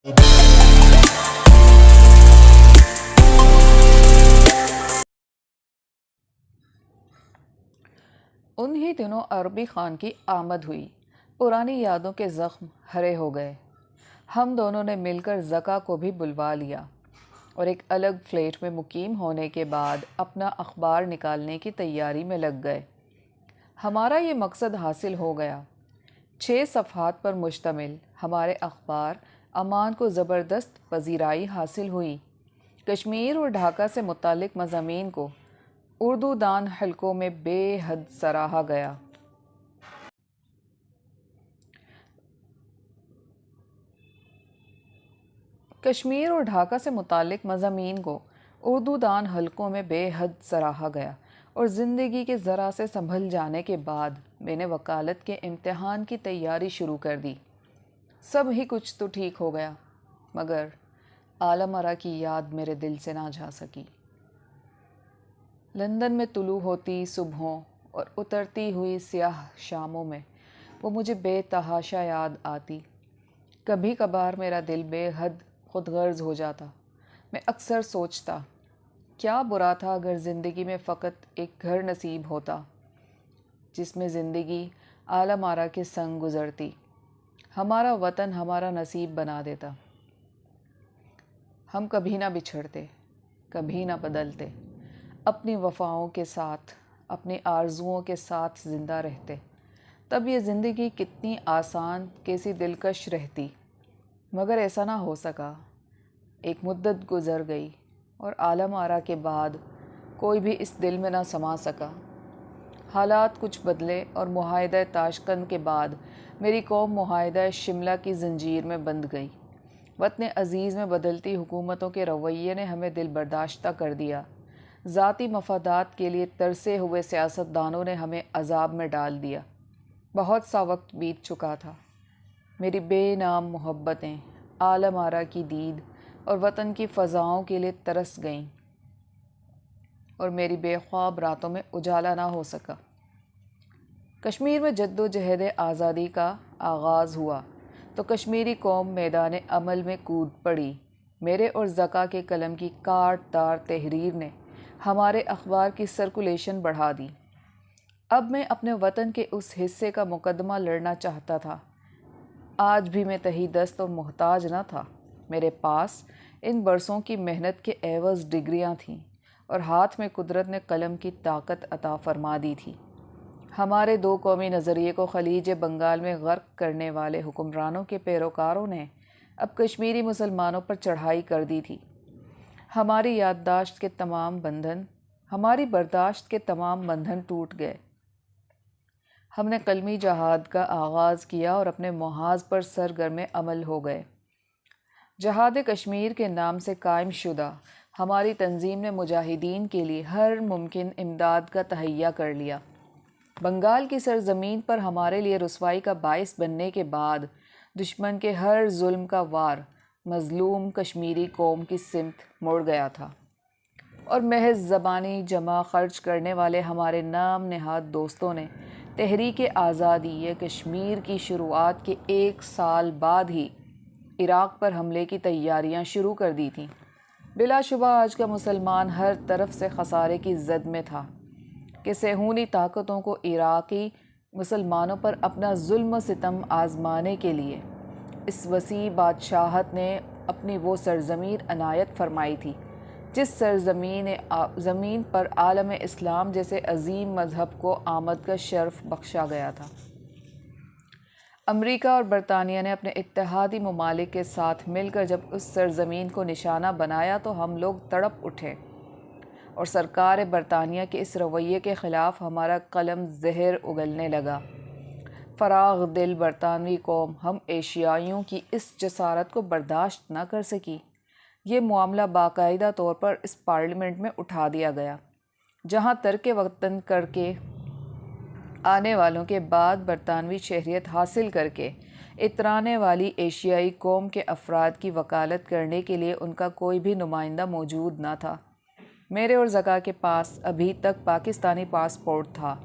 انہی دنوں عربی خان کی آمد ہوئی۔ پرانی یادوں کے زخم ہرے ہو گئے۔ ہم دونوں نے مل کر زکا کو بھی بلوا لیا اور ایک الگ فلیٹ میں مقیم ہونے کے بعد اپنا اخبار نکالنے کی تیاری میں لگ گئے۔ ہمارا یہ مقصد حاصل ہو گیا۔ 6 صفحات پر مشتمل ہمارے اخبار امان کو زبردست پذیرائی حاصل ہوئی۔ کشمیر اور ڈھاکہ سے متعلق مضامین کو اردو دان حلقوں میں بے حد سراہا گیا۔ کشمیر اور ڈھاکہ سے متعلق مضامین کو اردو دان حلقوں میں بے حد سراہا گیا اور زندگی کے ذرا سے سنبھل جانے کے بعد میں نے وکالت کے امتحان کی تیاری شروع کر دی۔ سب ہی کچھ تو ٹھیک ہو گیا، مگر عالم آرا کی یاد میرے دل سے نہ جا سکی۔ لندن میں طلوع ہوتی صبحوں اور اترتی ہوئی سیاہ شاموں میں وہ مجھے بے تحاشا یاد آتی۔ کبھی کبھار میرا دل بے حد خود غرض ہو جاتا۔ میں اکثر سوچتا، کیا برا تھا اگر زندگی میں فقط ایک گھر نصیب ہوتا جس میں زندگی عالم آرا کے سنگ گزرتی، ہمارا وطن ہمارا نصیب بنا دیتا۔ ہم کبھی نہ بچھڑتے، کبھی نہ بدلتے، اپنی وفاؤں کے ساتھ، اپنی آرزوؤں کے ساتھ زندہ رہتے، تب یہ زندگی کتنی آسان، کیسی دلکش رہتی۔ مگر ایسا نہ ہو سکا۔ ایک مدت گزر گئی اور عالم آرا کے بعد کوئی بھی اس دل میں نہ سما سکا۔ حالات کچھ بدلے اور معاہدہ تاشقند کے بعد میری قوم معاہدہ شملہ کی زنجیر میں بندھ گئی۔ وطن عزیز میں بدلتی حکومتوں کے رویے نے ہمیں دل برداشتہ کر دیا۔ ذاتی مفادات کے لیے ترسے ہوئے سیاستدانوں نے ہمیں عذاب میں ڈال دیا۔ بہت سا وقت بیت چکا تھا۔ میری بے نام محبتیں عالم آرا کی دید اور وطن کی فضاؤں کے لیے ترس گئیں اور میری بے خواب راتوں میں اجالا نہ ہو سکا۔ کشمیر میں جد و جہد آزادی کا آغاز ہوا تو کشمیری قوم میدان عمل میں کود پڑی۔ میرے اور زکا کے قلم کی کاٹ دار تحریر نے ہمارے اخبار کی سرکولیشن بڑھا دی۔ اب میں اپنے وطن کے اس حصے کا مقدمہ لڑنا چاہتا تھا۔ آج بھی میں تہی دست اور محتاج نہ تھا۔ میرے پاس ان برسوں کی محنت کے عوض ڈگریاں تھیں اور ہاتھ میں قدرت نے قلم کی طاقت عطا فرما دی تھی۔ ہمارے 2 قومی نظریے کو خلیج بنگال میں غرق کرنے والے حکمرانوں کے پیروکاروں نے اب کشمیری مسلمانوں پر چڑھائی کر دی تھی۔ ہماری یادداشت کے تمام بندھن، ہماری برداشت کے تمام بندھن ٹوٹ گئے۔ ہم نے قلمی جہاد کا آغاز کیا اور اپنے محاذ پر سرگرم عمل ہو گئے۔ جہاد کشمیر کے نام سے قائم شدہ ہماری تنظیم نے مجاہدین کے لیے ہر ممکن امداد کا تہیہ کر لیا۔ بنگال کی سرزمین پر ہمارے لیے رسوائی کا باعث بننے کے بعد دشمن کے ہر ظلم کا وار مظلوم کشمیری قوم کی سمت مڑ گیا تھا اور محض زبانی جمع خرچ کرنے والے ہمارے نام نہاد دوستوں نے تحریک آزادی یہ کشمیر کی شروعات کے 1 سال بعد ہی عراق پر حملے کی تیاریاں شروع کر دی تھیں۔ بلا شبہ آج کا مسلمان ہر طرف سے خسارے کی زد میں تھا کہ صہیونی طاقتوں کو عراقی مسلمانوں پر اپنا ظلم و ستم آزمانے کے لیے اس وسیع بادشاہت نے اپنی وہ سرزمین عنایت فرمائی تھی جس زمین پر عالم اسلام جیسے عظیم مذہب کو آمد کا شرف بخشا گیا تھا۔ امریکہ اور برطانیہ نے اپنے اتحادی ممالک کے ساتھ مل کر جب اس سرزمین کو نشانہ بنایا تو ہم لوگ تڑپ اٹھے اور سرکار برطانیہ کے اس رویے کے خلاف ہمارا قلم زہر اگلنے لگا۔ فراغ دل برطانوی قوم ہم ایشیائیوں کی اس جسارت کو برداشت نہ کر سکی۔ یہ معاملہ باقاعدہ طور پر اس پارلیمنٹ میں اٹھا دیا گیا، جہاں ترک وطن کر کے آنے والوں کے بعد برطانوی شہریت حاصل کر کے اترانے والی ایشیائی قوم کے افراد کی وکالت کرنے کے لیے ان کا کوئی بھی نمائندہ موجود نہ تھا۔ میرے اور زکا کے پاس ابھی تک پاکستانی پاسپورٹ تھا۔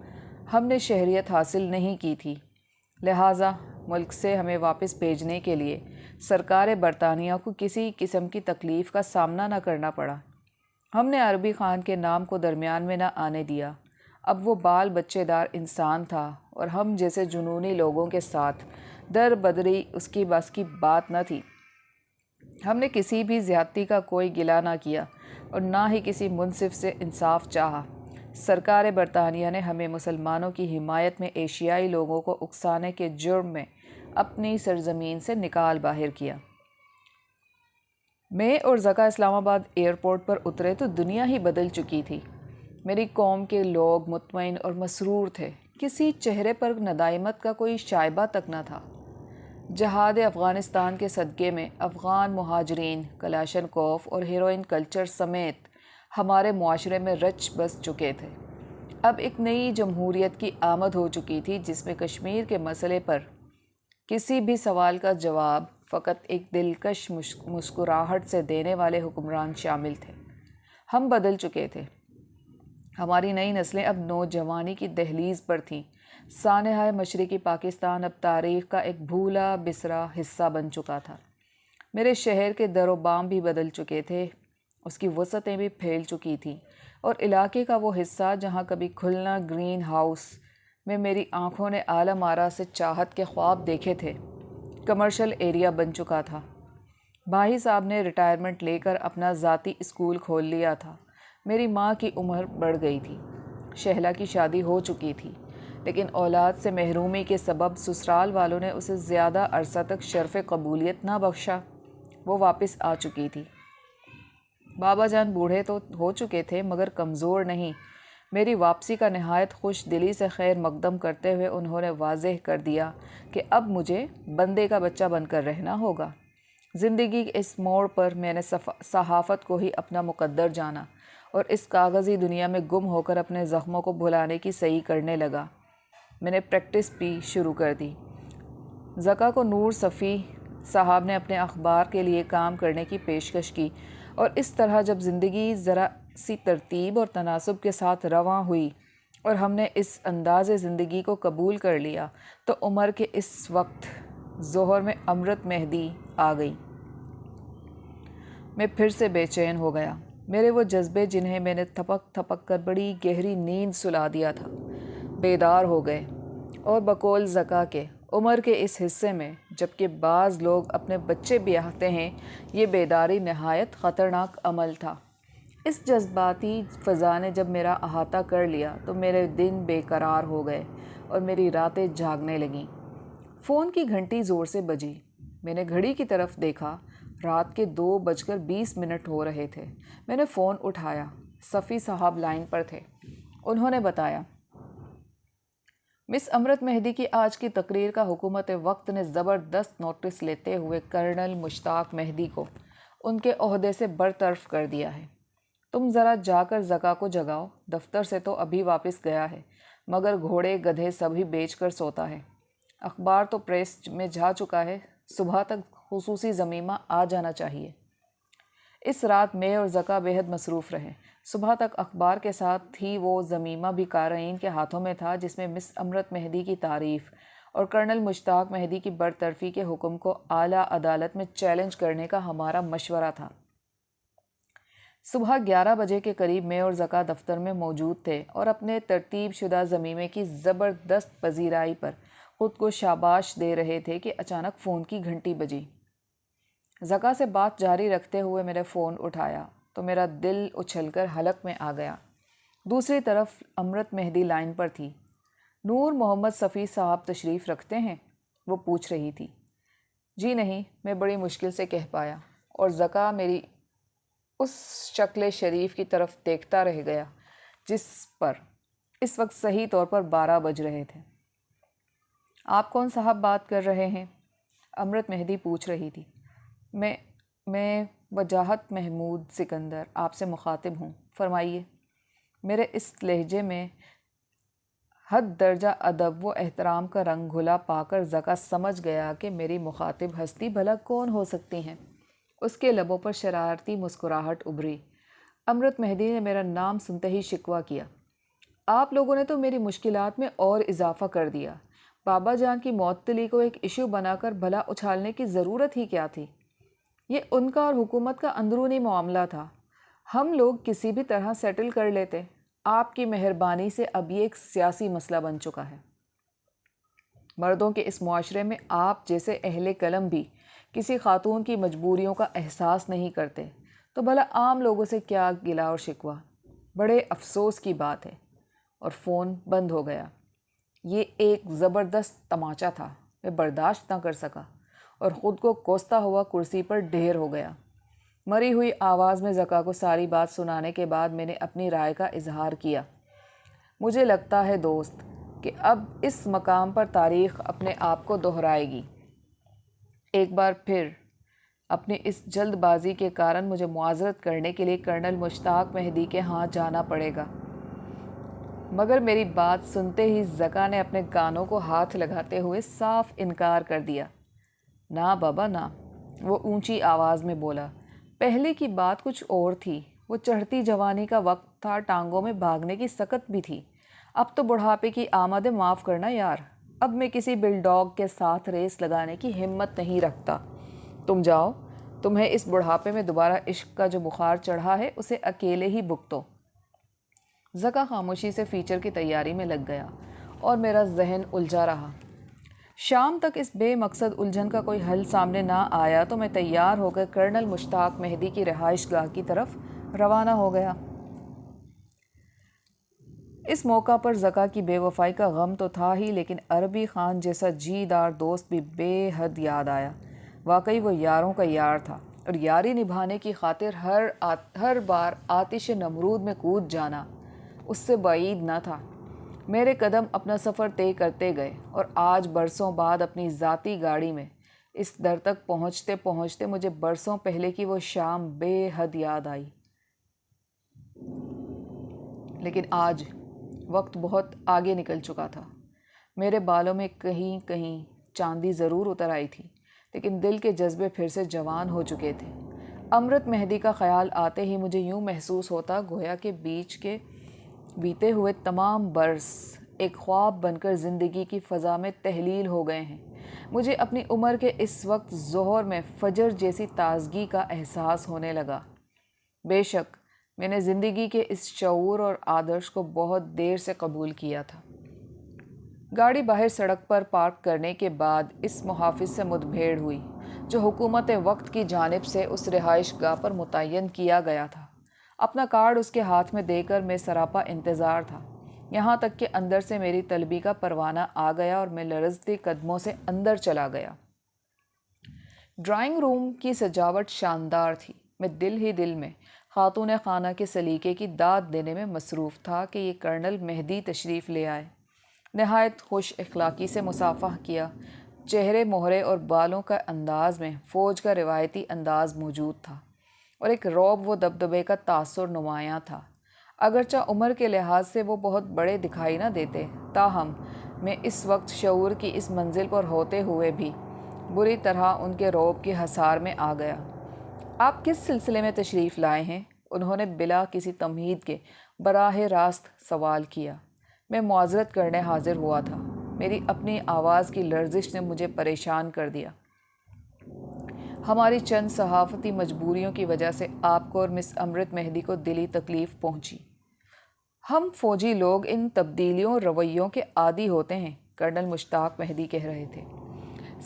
ہم نے شہریت حاصل نہیں کی تھی، لہٰذا ملک سے ہمیں واپس بھیجنے کے لیے سرکار برطانیہ کو کسی قسم کی تکلیف کا سامنا نہ کرنا پڑا۔ ہم نے عربی خان کے نام کو درمیان میں نہ آنے دیا۔ اب وہ بال بچے دار انسان تھا اور ہم جیسے جنونی لوگوں کے ساتھ در بدری اس کی بس کی بات نہ تھی۔ ہم نے کسی بھی زیادتی کا کوئی گلہ نہ کیا اور نہ ہی کسی منصف سے انصاف چاہا۔ سرکار برطانیہ نے ہمیں مسلمانوں کی حمایت میں ایشیائی لوگوں کو اکسانے کے جرم میں اپنی سرزمین سے نکال باہر کیا۔ میں اور زکا اسلام آباد ایئرپورٹ پر اترے تو دنیا ہی بدل چکی تھی۔ میری قوم کے لوگ مطمئن اور مسرور تھے، کسی چہرے پر ندامت کا کوئی شائبہ تک نہ تھا۔ جہاد افغانستان کے صدقے میں افغان مہاجرین کلاشنکوف اور ہیروئن کلچر سمیت ہمارے معاشرے میں رچ بس چکے تھے۔ اب ایک نئی جمہوریت کی آمد ہو چکی تھی جس میں کشمیر کے مسئلے پر کسی بھی سوال کا جواب فقط ایک دلکش مسکراہٹ سے دینے والے حکمران شامل تھے۔ ہم بدل چکے تھے۔ ہماری نئی نسلیں اب نوجوانی کی دہلیز پر تھیں۔ سانحہ مشرقی پاکستان اب تاریخ کا ایک بھولا بسرا حصہ بن چکا تھا۔ میرے شہر کے در و بام بھی بدل چکے تھے، اس کی وسعتیں بھی پھیل چکی تھیں، اور علاقے کا وہ حصہ جہاں کبھی کھلنا گرین ہاؤس میں میری آنکھوں نے عالم آرا سے چاہت کے خواب دیکھے تھے، کمرشل ایریا بن چکا تھا۔ بھائی صاحب نے ریٹائرمنٹ لے کر اپنا ذاتی اسکول کھول لیا تھا۔ میری ماں کی عمر بڑھ گئی تھی، شہلا کی شادی ہو چکی تھی، لیکن اولاد سے محرومی کے سبب سسرال والوں نے اسے زیادہ عرصہ تک شرف قبولیت نہ بخشا۔ وہ واپس آ چکی تھی۔ بابا جان بوڑھے تو ہو چکے تھے مگر کمزور نہیں۔ میری واپسی کا نہایت خوش دلی سے خیر مقدم کرتے ہوئے انہوں نے واضح کر دیا کہ اب مجھے بندے کا بچہ بن کر رہنا ہوگا۔ زندگی کے اس موڑ پر میں نے صحافت کو ہی اپنا مقدر جانا اور اس کاغذی دنیا میں گم ہو کر اپنے زخموں کو بھلانے کی صحیح کرنے لگا۔ میں نے پریکٹس بھی شروع کر دی۔ زکا کو نور صفی صاحب نے اپنے اخبار کے لیے کام کرنے کی پیشکش کی، اور اس طرح جب زندگی ذرا سی ترتیب اور تناسب کے ساتھ رواں ہوئی اور ہم نے اس انداز زندگی کو قبول کر لیا تو عمر کے اس وقت ظہر میں امرت مہدی آ گئی۔ میں پھر سے بے چین ہو گیا۔ میرے وہ جذبے جنہیں میں نے تھپک تھپک کر بڑی گہری نیند سلا دیا تھا، بیدار ہو گئے، اور بقول زکا کے عمر کے اس حصے میں جبکہ بعض لوگ اپنے بچے بیاہتے ہیں، یہ بیداری نہایت خطرناک عمل تھا۔ اس جذباتی فضا نے جب میرا احاطہ کر لیا تو میرے دن بے قرار ہو گئے اور میری راتیں جاگنے لگیں۔ فون کی گھنٹی زور سے بجی۔ میں نے گھڑی کی طرف دیکھا، رات کے 2:20 ہو رہے تھے۔ میں نے فون اٹھایا۔ صفی صاحب لائن پر تھے۔ انہوں نے بتایا، مس امرت مہدی کی آج کی تقریر کا حکومت وقت نے زبردست نوٹس لیتے ہوئے کرنل مشتاق مہدی کو ان کے عہدے سے برطرف کر دیا ہے۔ تم ذرا جا کر زکا کو جگاؤ، دفتر سے تو ابھی واپس گیا ہے مگر گھوڑے گدھے سبھی بیچ کر سوتا ہے۔ اخبار تو پریس میں جا چکا ہے، صبح تک خصوصی ضمیمہ آ جانا چاہیے۔ اس رات میں اور زکا بے حد مصروف رہے۔ صبح تک اخبار کے ساتھ ہی وہ ضمیمہ بھی قارئین کے ہاتھوں میں تھا جس میں مس امرت مہدی کی تعریف اور کرنل مشتاق مہدی کی برطرفی کے حکم کو اعلیٰ عدالت میں چیلنج کرنے کا ہمارا مشورہ تھا۔ صبح 11 بجے کے قریب میں اور زکا دفتر میں موجود تھے اور اپنے ترتیب شدہ ضمیمے کی زبردست پذیرائی پر خود کو شاباش دے رہے تھے کہ اچانک فون کی گھنٹی بجی۔ زکا سے بات جاری رکھتے ہوئے میں نے فون اٹھایا تو میرا دل اچھل کر حلق میں آ گیا۔ دوسری طرف امرت مہدی لائن پر تھی۔ نور محمد صفی صاحب تشریف رکھتے ہیں؟ وہ پوچھ رہی تھی۔ جی نہیں، میں بڑی مشکل سے کہہ پایا، اور زکا میری اس شکل شریف کی طرف دیکھتا رہ گیا جس پر اس وقت صحیح طور پر 12 بج رہے تھے۔ آپ کون صاحب بات کر رہے ہیں؟ امرت مہدی پوچھ رہی تھی۔ میں وجاہت محمود سکندر آپ سے مخاطب ہوں، فرمائیے۔ میرے اس لہجے میں حد درجہ ادب و احترام کا رنگ گھلا پا کر زکا سمجھ گیا کہ میری مخاطب ہستی بھلا کون ہو سکتی ہیں۔ اس کے لبوں پر شرارتی مسکراہٹ ابھری۔ امرت مہدی نے میرا نام سنتے ہی شکوہ کیا، آپ لوگوں نے تو میری مشکلات میں اور اضافہ کر دیا۔ بابا جان کی معطلی کو ایک ایشو بنا کر بھلا اچھالنے کی ضرورت ہی کیا تھی؟ یہ ان کا اور حکومت کا اندرونی معاملہ تھا، ہم لوگ کسی بھی طرح سیٹل کر لیتے۔ آپ کی مہربانی سے اب یہ ایک سیاسی مسئلہ بن چکا ہے۔ مردوں کے اس معاشرے میں آپ جیسے اہل قلم بھی کسی خاتون کی مجبوریوں کا احساس نہیں کرتے، تو بھلا عام لوگوں سے کیا گلہ اور شکوہ؟ بڑے افسوس کی بات ہے۔ اور فون بند ہو گیا۔ یہ ایک زبردست تماچا تھا، میں برداشت نہ کر سکا اور خود کو کوستا ہوا کرسی پر ڈھیر ہو گیا۔ مری ہوئی آواز میں زکا کو ساری بات سنانے کے بعد میں نے اپنی رائے کا اظہار کیا۔ مجھے لگتا ہے دوست کہ اب اس مقام پر تاریخ اپنے آپ کو دہرائے گی۔ ایک بار پھر اپنی اس جلد بازی کے کارن مجھے معذرت کرنے کے لیے کرنل مشتاق مہدی کے ہاں جانا پڑے گا۔ مگر میری بات سنتے ہی زکا نے اپنے کانوں کو ہاتھ لگاتے ہوئے صاف انکار کر دیا۔ نہ بابا نہ، وہ اونچی آواز میں بولا۔ پہلے کی بات کچھ اور تھی، وہ چڑھتی جوانی کا وقت تھا، ٹانگوں میں بھاگنے کی سکت بھی تھی۔ اب تو بڑھاپے کی آمد ہے، معاف کرنا یار، اب میں کسی بل ڈاگ کے ساتھ ریس لگانے کی ہمت نہیں رکھتا۔ تم جاؤ، تمہیں اس بڑھاپے میں دوبارہ عشق کا جو بخار چڑھا ہے اسے اکیلے ہی بھگتو۔ زکا خاموشی سے فیچر کی تیاری میں لگ گیا اور میرا ذہن الجھا رہا۔ شام تک اس بے مقصد الجھن کا کوئی حل سامنے نہ آیا تو میں تیار ہو کر کرنل مشتاق مہدی کی رہائش گاہ کی طرف روانہ ہو گیا۔ اس موقع پر زکا کی بے وفائی کا غم تو تھا ہی، لیکن عربی خان جیسا جی دار دوست بھی بے حد یاد آیا۔ واقعی وہ یاروں کا یار تھا، اور یاری نبھانے کی خاطر ہر بار آتش نمرود میں کود جانا اس سے بعید نہ تھا۔ میرے قدم اپنا سفر طے کرتے گئے اور آج برسوں بعد اپنی ذاتی گاڑی میں اس در تک پہنچتے پہنچتے مجھے برسوں پہلے کی وہ شام بے حد یاد آئی۔ لیکن آج وقت بہت آگے نکل چکا تھا۔ میرے بالوں میں کہیں کہیں چاندی ضرور اتر آئی تھی، لیکن دل کے جذبے پھر سے جوان ہو چکے تھے۔ امرت مہدی کا خیال آتے ہی مجھے یوں محسوس ہوتا گویا کہ بیچ کے بیتے ہوئے تمام برس ایک خواب بن کر زندگی کی فضا میں تحلیل ہو گئے ہیں۔ مجھے اپنی عمر کے اس وقت ظہر میں فجر جیسی تازگی کا احساس ہونے لگا۔ بے شک میں نے زندگی کے اس شعور اور آدرش کو بہت دیر سے قبول کیا تھا۔ گاڑی باہر سڑک پر پارک کرنے کے بعد اس محافظ سے مدبھیڑ ہوئی جو حکومت وقت کی جانب سے اس رہائش گاہ پر متعین کیا گیا تھا۔ اپنا کارڈ اس کے ہاتھ میں دے کر میں سراپا انتظار تھا، یہاں تک کہ اندر سے میری طلبی کا پروانہ آ گیا اور میں لرزتے قدموں سے اندر چلا گیا۔ ڈرائنگ روم کی سجاوٹ شاندار تھی۔ میں دل ہی دل میں خاتون خانہ کے سلیقے کی داد دینے میں مصروف تھا کہ یہ کرنل مہدی تشریف لے آئے۔ نہایت خوش اخلاقی سے مصافحہ کیا۔ چہرے مہرے اور بالوں کا انداز میں فوج کا روایتی انداز موجود تھا، اور ایک رعب و دبدبے کا تاثر نمایاں تھا۔ اگرچہ عمر کے لحاظ سے وہ بہت بڑے دکھائی نہ دیتے، تاہم میں اس وقت شعور کی اس منزل پر ہوتے ہوئے بھی بری طرح ان کے رعب کے حصار میں آ گیا۔ آپ کس سلسلے میں تشریف لائے ہیں؟ انہوں نے بلا کسی تمہید کے براہ راست سوال کیا۔ میں معذرت کرنے حاضر ہوا تھا۔ میری اپنی آواز کی لرزش نے مجھے پریشان کر دیا۔ ہماری چند صحافتی مجبوریوں کی وجہ سے آپ کو اور مس امرت مہدی کو دلی تکلیف پہنچی۔ ہم فوجی لوگ ان تبدیلیوں اور رویوں کے عادی ہوتے ہیں، کرنل مشتاق مہدی کہہ رہے تھے۔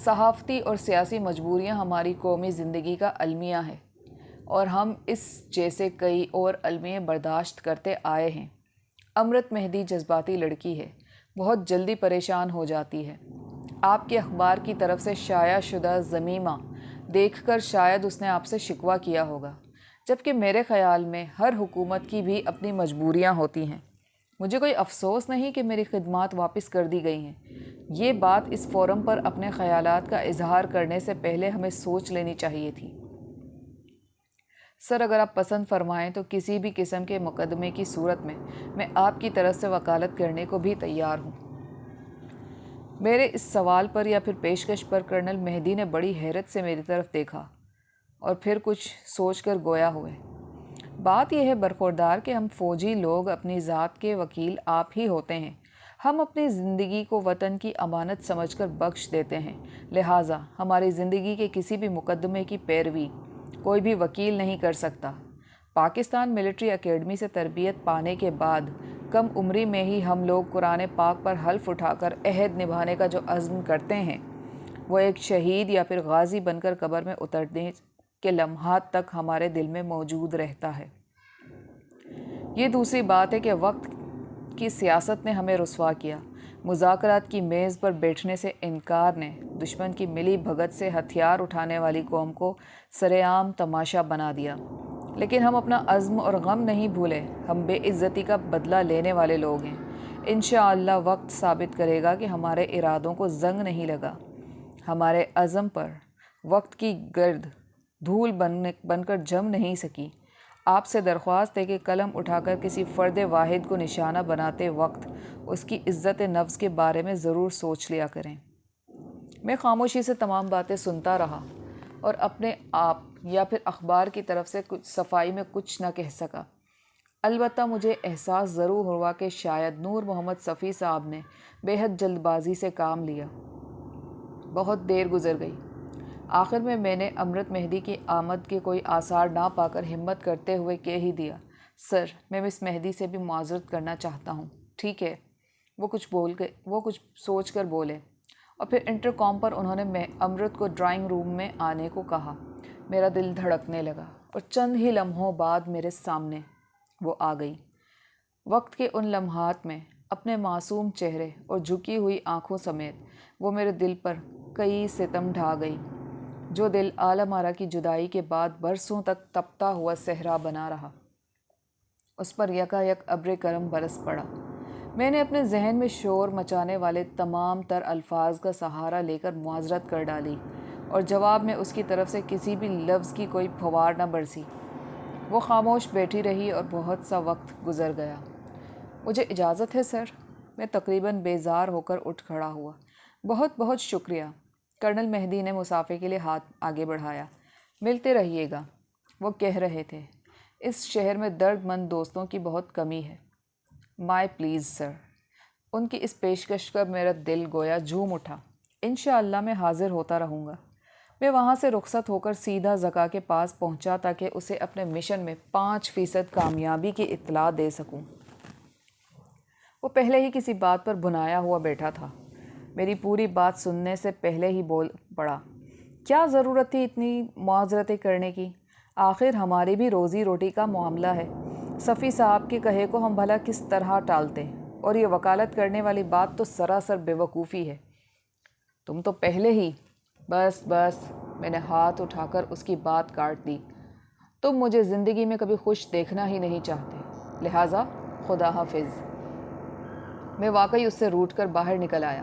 صحافتی اور سیاسی مجبوریاں ہماری قومی زندگی کا المیہ ہے، اور ہم اس جیسے کئی اور المیے برداشت کرتے آئے ہیں۔ امرت مہدی جذباتی لڑکی ہے، بہت جلدی پریشان ہو جاتی ہے۔ آپ کے اخبار کی طرف سے شائع شدہ ضمیمہ دیکھ کر شاید اس نے آپ سے شکوہ کیا ہوگا، جبکہ میرے خیال میں ہر حکومت کی بھی اپنی مجبوریاں ہوتی ہیں۔ مجھے کوئی افسوس نہیں کہ میری خدمات واپس کر دی گئی ہیں۔ یہ بات اس فورم پر اپنے خیالات کا اظہار کرنے سے پہلے ہمیں سوچ لینی چاہیے تھی۔ سر، اگر آپ پسند فرمائیں تو کسی بھی قسم کے مقدمے کی صورت میں آپ کی طرف سے وکالت کرنے کو بھی تیار ہوں۔ میرے اس سوال پر یا پھر پیشکش پر کرنل مہدی نے بڑی حیرت سے میری طرف دیکھا اور پھر کچھ سوچ کر گویا ہوئے۔ بات یہ ہے برخوردار کہ ہم فوجی لوگ اپنی ذات کے وکیل آپ ہی ہوتے ہیں۔ ہم اپنی زندگی کو وطن کی امانت سمجھ کر بخش دیتے ہیں، لہٰذا ہماری زندگی کے کسی بھی مقدمے کی پیروی کوئی بھی وکیل نہیں کر سکتا۔ پاکستان ملٹری اکیڈمی سے تربیت پانے کے بعد کم عمری میں ہی ہم لوگ قرآن پاک پر حلف اٹھا کر عہد نبھانے کا جو عزم کرتے ہیں، وہ ایک شہید یا پھر غازی بن کر قبر میں اترنے کے لمحات تک ہمارے دل میں موجود رہتا ہے۔ یہ دوسری بات ہے کہ وقت کی سیاست نے ہمیں رسوا کیا۔ مذاکرات کی میز پر بیٹھنے سے انکار نے دشمن کی ملی بھگت سے ہتھیار اٹھانے والی قوم کو سرے عام تماشا بنا دیا۔ لیکن ہم اپنا عزم اور غم نہیں بھولے، ہم بے عزتی کا بدلہ لینے والے لوگ ہیں۔ انشاءاللہ وقت ثابت کرے گا کہ ہمارے ارادوں کو زنگ نہیں لگا، ہمارے عزم پر وقت کی گرد دھول بن کر جم نہیں سکی۔ آپ سے درخواست ہے کہ قلم اٹھا کر کسی فرد واحد کو نشانہ بناتے وقت اس کی عزت نفس کے بارے میں ضرور سوچ لیا کریں۔ میں خاموشی سے تمام باتیں سنتا رہا اور اپنے آپ یا پھر اخبار کی طرف سے کچھ صفائی میں کچھ نہ کہہ سکا۔ البتہ مجھے احساس ضرور ہوا کہ شاید نور محمد صفی صاحب نے بے حد جلد بازی سے کام لیا۔ بہت دیر گزر گئی۔ آخر میں نے امرت مہدی کی آمد کے کوئی آثار نہ پا کر ہمت کرتے ہوئے کہہ ہی دیا، سر میں مس مہدی سے بھی معذرت کرنا چاہتا ہوں۔ ٹھیک ہے، وہ کچھ سوچ کر بولے، اور پھر انٹر کام پر انہوں نے امرت کو ڈرائنگ روم میں آنے کو کہا۔ میرا دل دھڑکنے لگا اور چند ہی لمحوں بعد میرے سامنے وہ آ گئی۔ وقت کے ان لمحات میں اپنے معصوم چہرے اور جھکی ہوئی آنکھوں سمیت وہ میرے دل پر کئی ستم ڈھا گئی، جو دل عالم آرا کی جدائی کے بعد برسوں تک تپتا ہوا صحرا بنا رہا۔ اس پر یکایک ابر کرم برس پڑا۔ میں نے اپنے ذہن میں شور مچانے والے تمام تر الفاظ کا سہارا لے کر معذرت کر ڈالی، اور جواب میں اس کی طرف سے کسی بھی لفظ کی کوئی پھوار نہ برسی۔ وہ خاموش بیٹھی رہی اور بہت سا وقت گزر گیا۔ مجھے اجازت ہے سر؟ میں تقریباً بیزار ہو کر اٹھ کھڑا ہوا۔ بہت بہت شکریہ۔ کرنل مہدی نے مسافے کے لیے ہاتھ آگے بڑھایا۔ ملتے رہیے گا، وہ کہہ رہے تھے۔ اس شہر میں درد مند دوستوں کی بہت کمی ہے۔ مائی پلیز سر۔ ان کی اس پیشکش کا میرا دل گویا جھوم اٹھا۔ انشاءاللہ میں حاضر ہوتا رہوں گا۔ میں وہاں سے رخصت ہو کر سیدھا زکا کے پاس پہنچا تاکہ اسے اپنے مشن میں 5% کامیابی کی اطلاع دے سکوں۔ وہ پہلے ہی کسی بات پر بنایا ہوا بیٹھا تھا۔ میری پوری بات سننے سے پہلے ہی بول پڑا، کیا ضرورت تھی اتنی معذرتیں کرنے کی؟ آخر ہماری بھی روزی روٹی کا معاملہ ہے۔ صفی صاحب کے کہے کو ہم بھلا کس طرح ٹالتے؟ اور یہ وکالت کرنے والی بات تو سراسر بے وقوفی ہے۔ تم تو پہلے ہی… بس میں نے ہاتھ اٹھا کر اس کی بات کاٹ دی۔ تم مجھے زندگی میں کبھی خوش دیکھنا ہی نہیں چاہتے، لہٰذا خدا حافظ۔ میں واقعی اس سے روٹھ کر باہر نکل آیا۔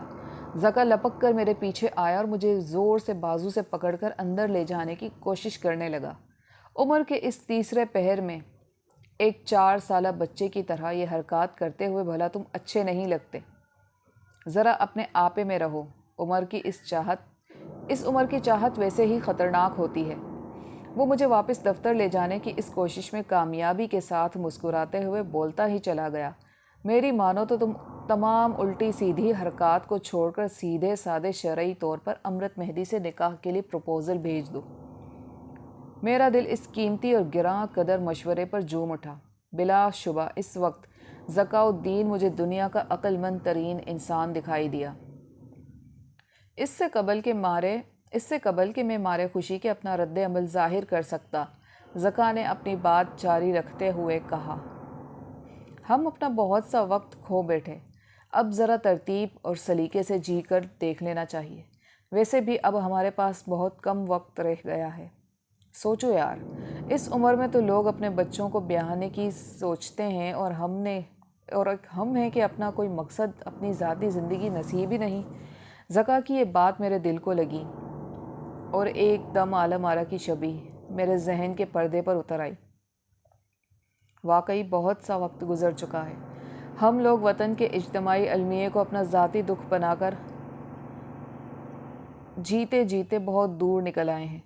زکا لپک کر میرے پیچھے آیا اور مجھے زور سے بازو سے پکڑ کر اندر لے جانے کی کوشش کرنے لگا۔ عمر کے اس تیسرے پہر میں ایک 4 سالہ بچے کی طرح یہ حرکات کرتے ہوئے بھلا تم اچھے نہیں لگتے۔ ذرا اپنے آپے میں رہو۔ اس عمر کی چاہت ویسے ہی خطرناک ہوتی ہے۔ وہ مجھے واپس دفتر لے جانے کی اس کوشش میں کامیابی کے ساتھ مسکراتے ہوئے بولتا ہی چلا گیا، میری مانو تو تم تمام الٹی سیدھی حرکات کو چھوڑ کر سیدھے سادے شرعی طور پر امرت مہدی سے نکاح کے لیے پروپوزل بھیج دو۔ میرا دل اس قیمتی اور گراں قدر مشورے پر جھوم اٹھا۔ بلا شبہ اس وقت ذکا الدین مجھے دنیا کا عقل مند ترین انسان دکھائی دیا۔ اس سے قبل کہ میں مارے خوشی کے اپنا رد عمل ظاہر کر سکتا، ذکا نے اپنی بات جاری رکھتے ہوئے کہا، ہم اپنا بہت سا وقت کھو بیٹھے، اب ذرا ترتیب اور سلیقے سے جی کر دیکھ لینا چاہیے۔ ویسے بھی اب ہمارے پاس بہت کم وقت رہ گیا ہے۔ سوچو یار، اس عمر میں تو لوگ اپنے بچوں کو بیاہنے کی سوچتے ہیں، اور ہم ہیں کہ اپنا کوئی مقصد، اپنی ذاتی زندگی نصیب ہی نہیں۔ ذکا کی یہ بات میرے دل کو لگی اور ایک دم عالم آرا کی شبیہ میرے ذہن کے پردے پر اتر آئی۔ واقعی بہت سا وقت گزر چکا ہے۔ ہم لوگ وطن کے اجتماعی المیے کو اپنا ذاتی دکھ بنا کر جیتے جیتے بہت دور نکل آئے ہیں۔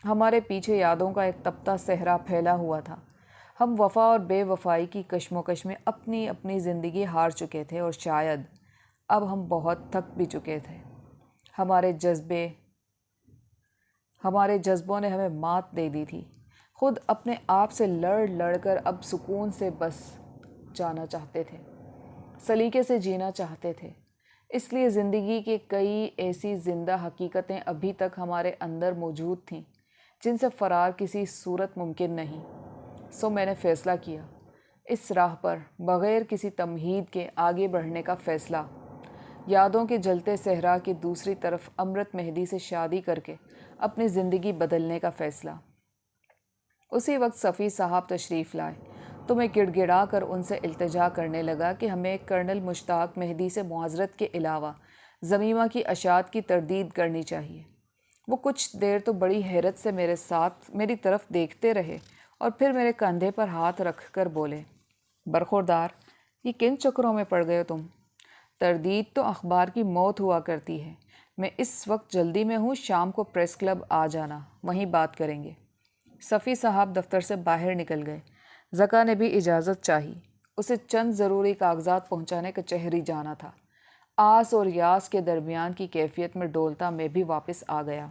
ہمارے پیچھے یادوں کا ایک تپتا صحرا پھیلا ہوا تھا۔ ہم وفا اور بے وفائی کی کشمکش میں اپنی زندگی ہار چکے تھے، اور شاید اب ہم بہت تھک بھی چکے تھے۔ ہمارے جذبوں نے ہمیں مات دے دی تھی۔ خود اپنے آپ سے لڑ کر اب سکون سے بس جانا چاہتے تھے، سلیقے سے جینا چاہتے تھے۔ اس لیے زندگی کے کئی ایسی زندہ حقیقتیں ابھی تک ہمارے اندر موجود تھیں جن سے فرار کسی صورت ممکن نہیں۔ سو میں نے فیصلہ کیا، اس راہ پر بغیر کسی تمہید کے آگے بڑھنے کا فیصلہ، یادوں کے جلتے صحرا کی دوسری طرف امرت مہدی سے شادی کر کے اپنی زندگی بدلنے کا فیصلہ۔ اسی وقت صفی صاحب تشریف لائے تو میں گڑ گڑا کر ان سے التجا کرنے لگا کہ ہمیں کرنل مشتاق مہدی سے معذرت کے علاوہ ضمیمہ کی اشاعت کی تردید کرنی چاہیے۔ وہ کچھ دیر تو بڑی حیرت سے میری طرف دیکھتے رہے اور پھر میرے کندھے پر ہاتھ رکھ کر بولے، برخوردار، یہ کن چکروں میں پڑ گئے تم؟ تردید تو اخبار کی موت ہوا کرتی ہے۔ میں اس وقت جلدی میں ہوں، شام کو پریس کلب آ جانا، وہیں بات کریں گے۔ صفی صاحب دفتر سے باہر نکل گئے۔ زکا نے بھی اجازت چاہی، اسے چند ضروری کاغذات پہنچانے کچہری جانا تھا۔ آس اور یاس کے درمیان کی کیفیت میں ڈولتا میں بھی واپس آ گیا۔